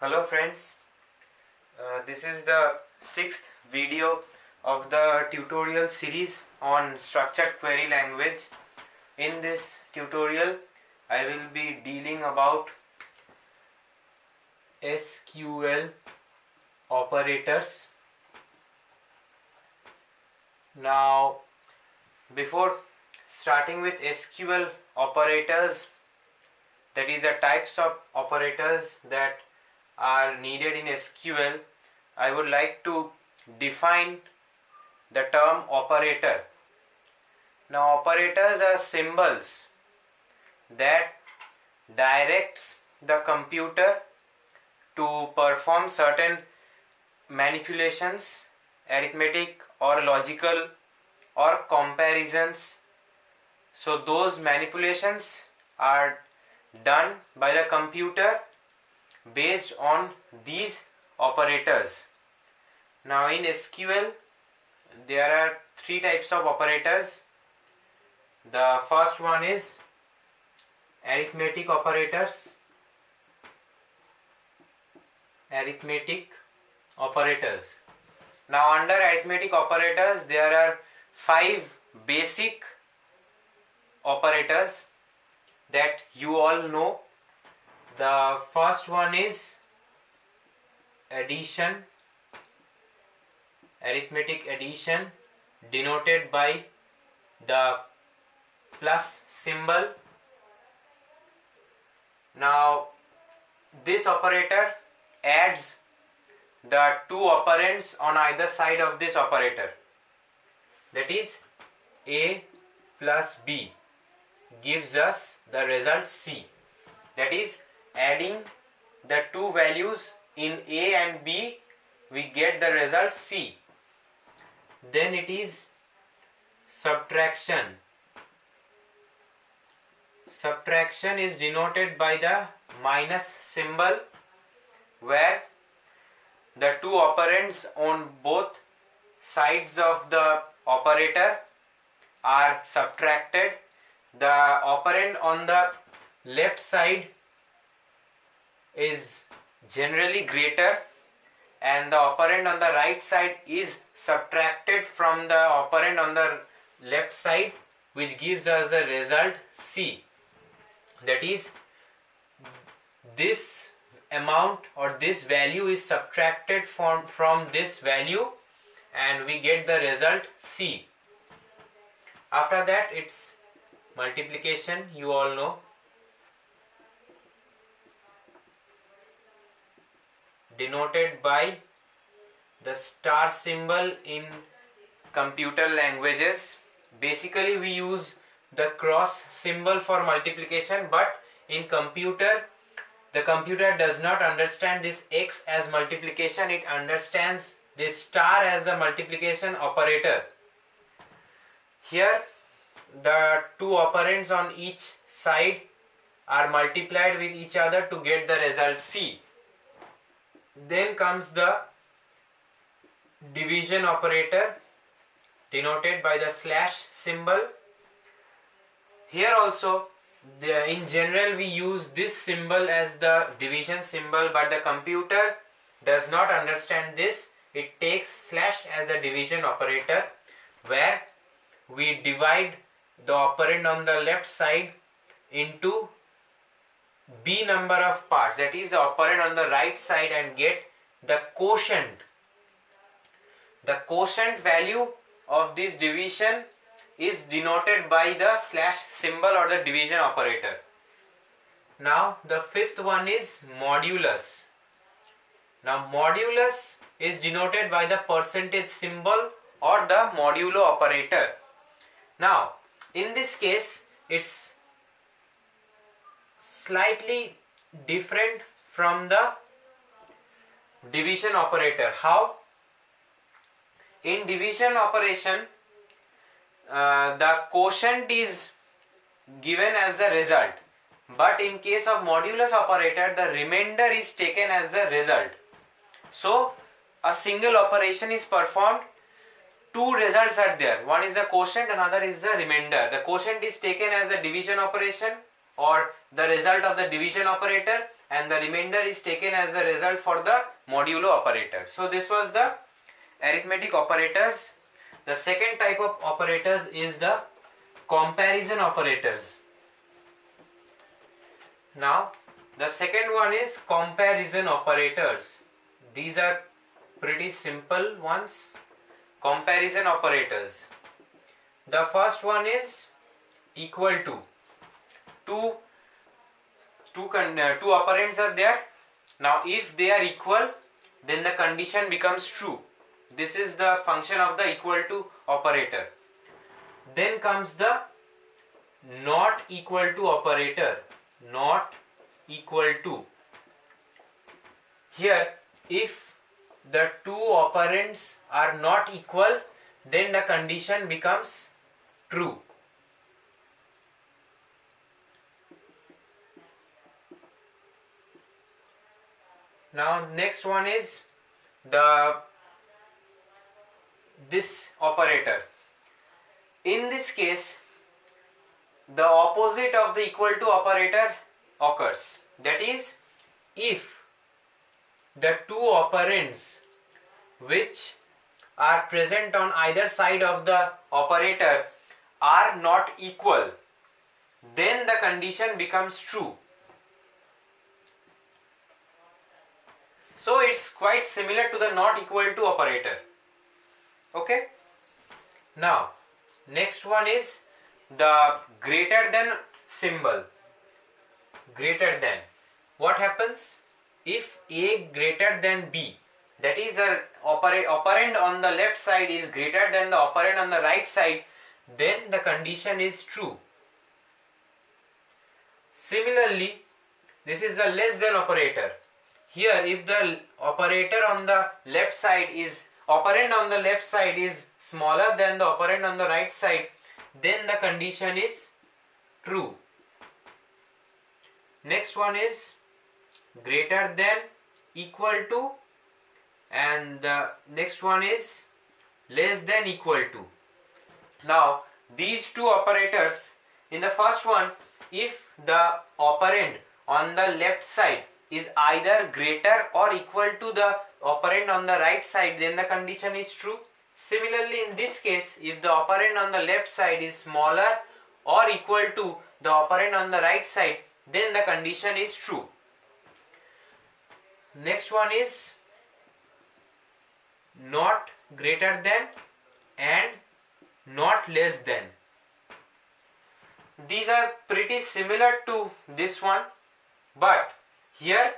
Hello friends, this is the sixth video of the tutorial series on structured query language. In this tutorial I will be dealing about SQL operators. Now before starting with SQL operators, that is the types of operators that are needed in SQL, I would like to define the term operator. Now operators are symbols that directs the computer to perform certain manipulations, arithmetic or logical or comparisons. So those manipulations are done by the computer based on these operators. Now in SQL there are three types of operators. The first one is arithmetic operators. Now under arithmetic operators there are 5 basic operators that you all know. The first one is addition, arithmetic addition, denoted by the plus symbol. Now this operator adds the two operands on either side of this operator, that is a plus b gives us the result c. That is, adding the two values in a and b, we get the result c. Then it is subtraction. Subtraction is denoted by the minus symbol, where the two operands on both sides of the operator are subtracted. The operand on the left side is generally greater and the operand on the right side is subtracted from the operand on the left side, which gives us the result c. That is, this amount or this value is subtracted from this value and we get the result c. After that it's multiplication, you all know. Denoted by the star symbol in computer languages. Basically we use the cross symbol for multiplication, but in computer the computer does not understand this x as multiplication, it understands this star as the multiplication operator. Here the two operands on each side are multiplied with each other to get the result c. Then comes the division operator, denoted by the slash symbol. Here also in general we use this symbol as the division symbol, but the computer does not understand this. It takes slash as a division operator, where we divide the operand on the left side into b number of parts, that is the operand on the right side, and get the quotient. The quotient value of this division is denoted by the slash symbol or the division operator. Now the fifth one is modulus. Now modulus is denoted by the percentage symbol or the modulo operator. Now in this case it's slightly different from the division operator. How? In division operation the quotient is given as the result, but in case of modulus operator the remainder is taken as the result. So a single operation is performed, two results are there, one is the quotient, another is the remainder. The quotient is taken as a division operation or the result of the division operator, and the remainder is taken as the result for the modulo operator. So this was the arithmetic operators. The second type of operators is the comparison operators. Now the second one is comparison operators. These are pretty simple ones. Comparison operators. The first one is equal to. Two operands are there. Now if they are equal, then the condition becomes true. This is the function of the equal to operator. Then comes the not equal to operator. Not equal to. Here, if the two operands are not equal, then the condition becomes true. Now next one is this operator. In this case, the opposite of the equal to operator occurs. That is, if the two operands which are present on either side of the operator are not equal, then the condition becomes true. So it's quite similar to the not equal to operator. Okay. Now next one is the greater than symbol. Greater than. What happens if A greater than B? That is, the operand on the left side is greater than the operand on the right side, then the condition is true. Similarly, this is the less than operator. Here, if the operator on the left side is operand on the left side is smaller than the operand on the right side, then the condition is true. Next one is greater than, equal to, and the next one is less than equal to. Now these two operators, in the first one, if the operand on the left side is either greater or equal to the operand on the right side, then the condition is true. Similarly, in this case, if the operand on the left side is smaller or equal to the operand on the right side, then the condition is true. Next one is not greater than and not less than. These are pretty similar to this one, but here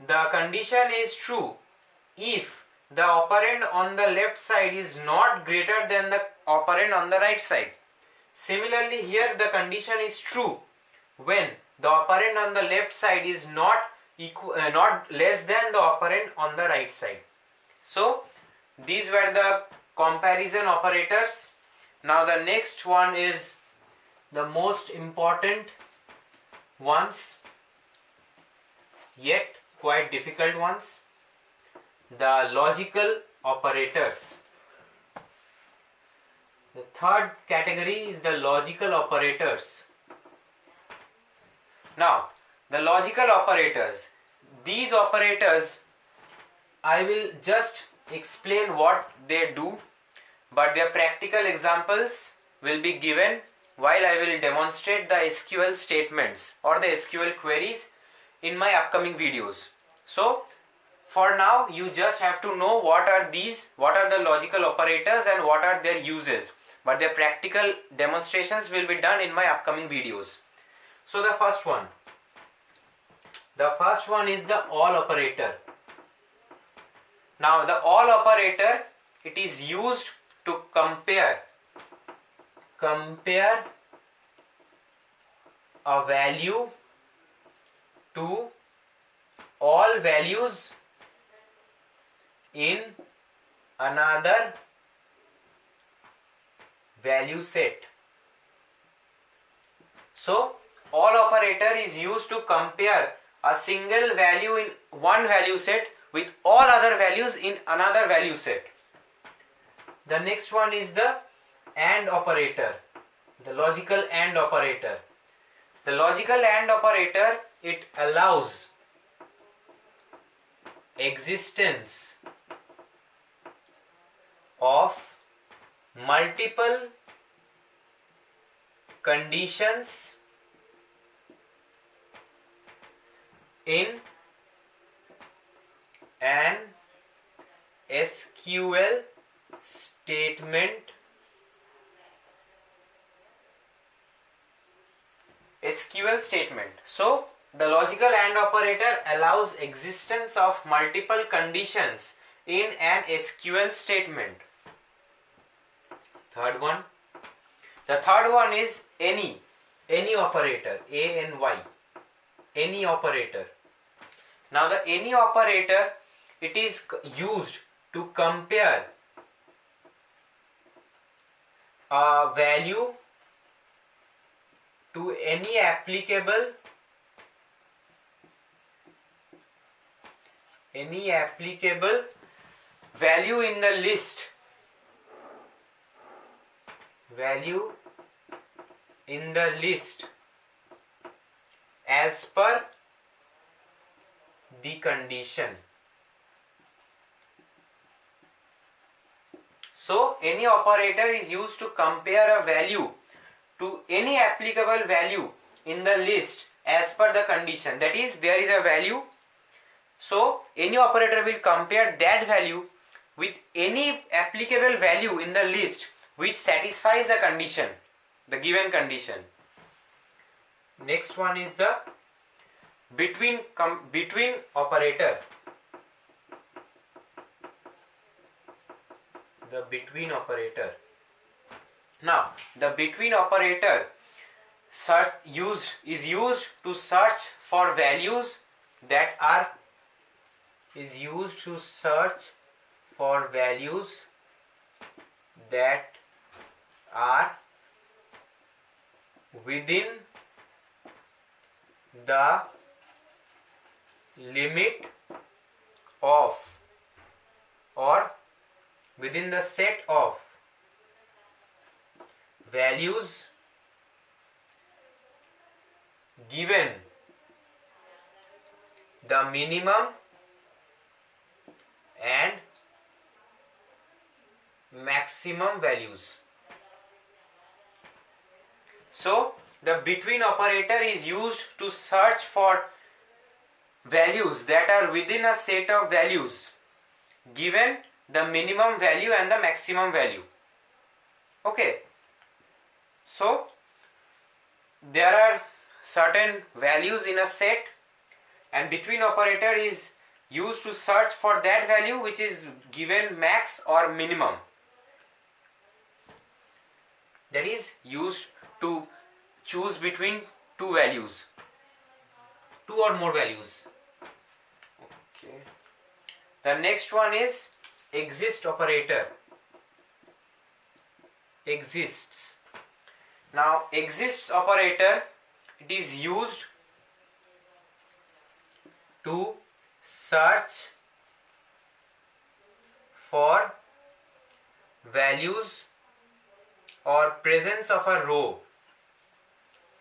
the condition is true if the operand on the left side is not greater than the operand on the right side. Similarly, here the condition is true when the operand on the left side is not less than the operand on the right side. So these were the comparison operators. Now the next one is the most important ones, yet quite difficult ones, the logical operators. The third category is the logical operators. Now the logical operators, these operators, I will just explain what they do, but their practical examples will be given while I will demonstrate the SQL statements or the SQL queries in my upcoming videos. So for now you just have to know what are the logical operators and what are their uses, but their practical demonstrations will be done in my upcoming videos. So the first one is the all operator. Now the all operator, it is used to compare a value to all values in another value set. So all operator is used to compare a single value in one value set with all other values in another value set. The next one is the AND operator, the logical AND operator. The logical AND operator, it allows existence of multiple conditions in an SQL statement. So the logical AND operator allows existence of multiple conditions in an SQL statement. Third one. The third one is any operator, ANY, any operator. Now the any operator, it is used to compare a value to any applicable value in the list, as per the condition. So any operator is used to compare a value to any applicable value in the list as per the condition. That is, there is a value, so any operator will compare that value with any applicable value in the list which satisfies the condition, the given condition. Next one is the between operator. The between operator. Now, the between operator is used to search for values that are within the limit of, or within the set of values given the minimum and maximum values. So the between operator is used to search for values that are within a set of values given the minimum value and the maximum value. Okay, so there are certain values in a set, and between operator is used to search for that value which is given max or minimum. That is used to choose between two values, two or more values. Okay. The next one is exist operator. Exists. Now exists operator, it is used to search for values or presence of a row.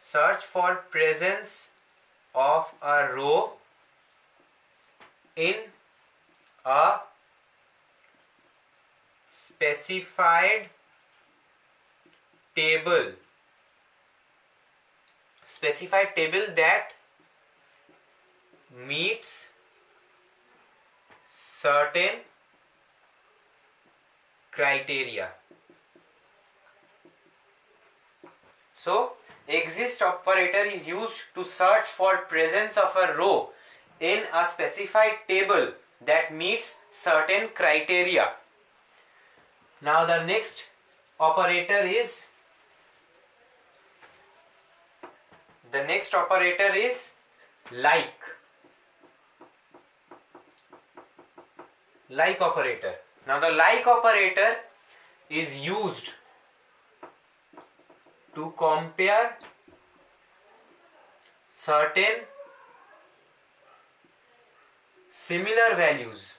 Search for presence of a row in a specified table. Specified table that meets certain criteria. So exist operator is used to search for presence of a row in a specified table that meets certain criteria. Now the next operator is like. Like operator. Now the like operator is used to compare certain similar values.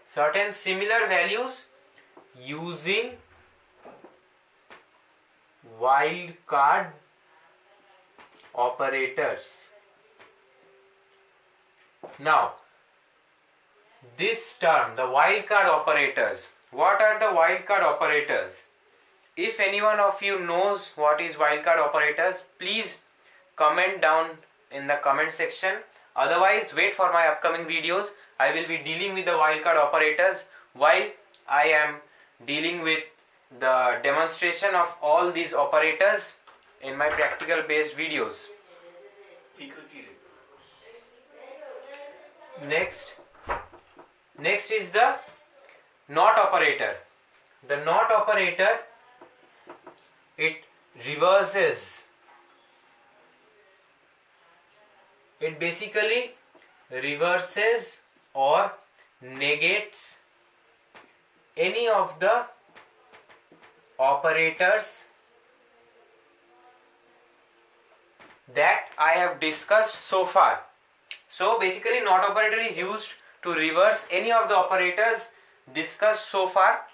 Certain similar values using wildcard operators. Now, this term, the wildcard operators. What are the wildcard operators? If anyone of you knows what is wildcard operators, please comment down in the comment section. Otherwise, wait for my upcoming videos. I will be dealing with the wildcard operators while I am dealing with the demonstration of all these operators in my practical based videos. Next is the not operator. The not operator, it reverses. It basically reverses or negates any of the operators that I have discussed so far. So basically not operator is used to reverse any of the operators discussed so far.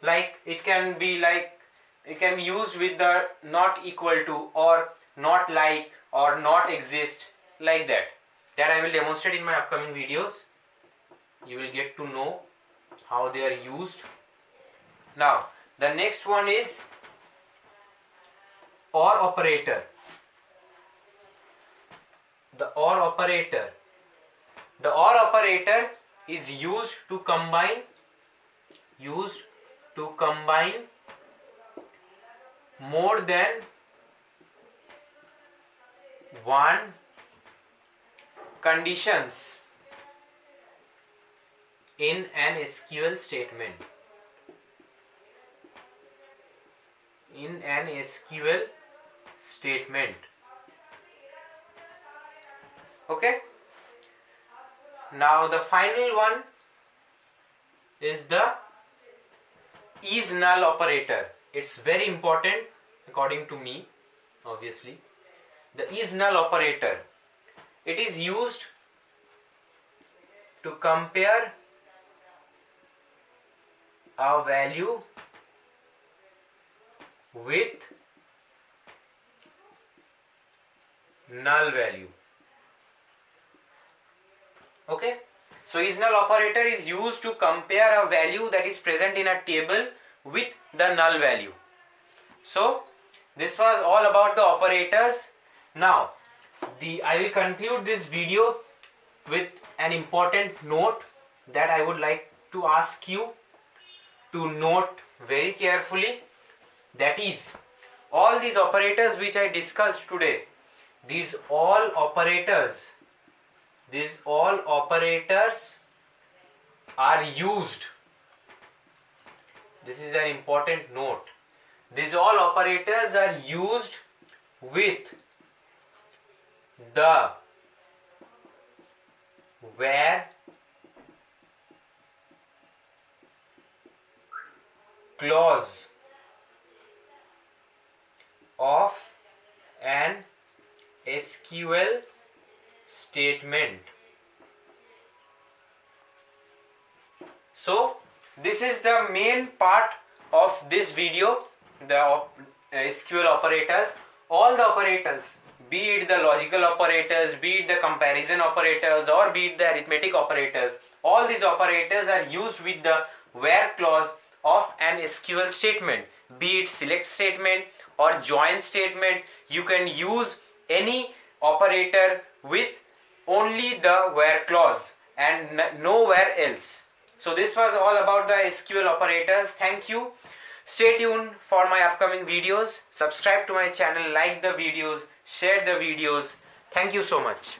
Like it can be used with the not equal to or not like or not exist, like that. That I will demonstrate in my upcoming videos. You will get to know how they are used. Now the next one is OR operator. The OR operator. The OR operator is used to combine more than one conditions in an SQL statement. Okay. Now the final one is the is null operator. It's very important according to me, obviously. The is null operator. It is used to compare a value with null value. Okay, so is null operator is used to compare a value that is present in a table with the null value. So this was all about the operators. Now I will conclude this video with an important note that I would like to ask you to note very carefully. That is, all these operators which I discussed today, these all operators are used. This is an important note. These all operators are used with the where clause of an SQL statement. So this is the main part of this video, the SQL operators. All the operators, be it the logical operators, be it the comparison operators, or be it the arithmetic operators, all these operators are used with the where clause of an SQL statement. Be it select statement or join statement, you can use any operator with only the where clause and nowhere else. So this was all about the SQL operators. Thank you. Stay tuned for my upcoming videos. Subscribe to my channel, like the videos, share the videos. Thank you so much.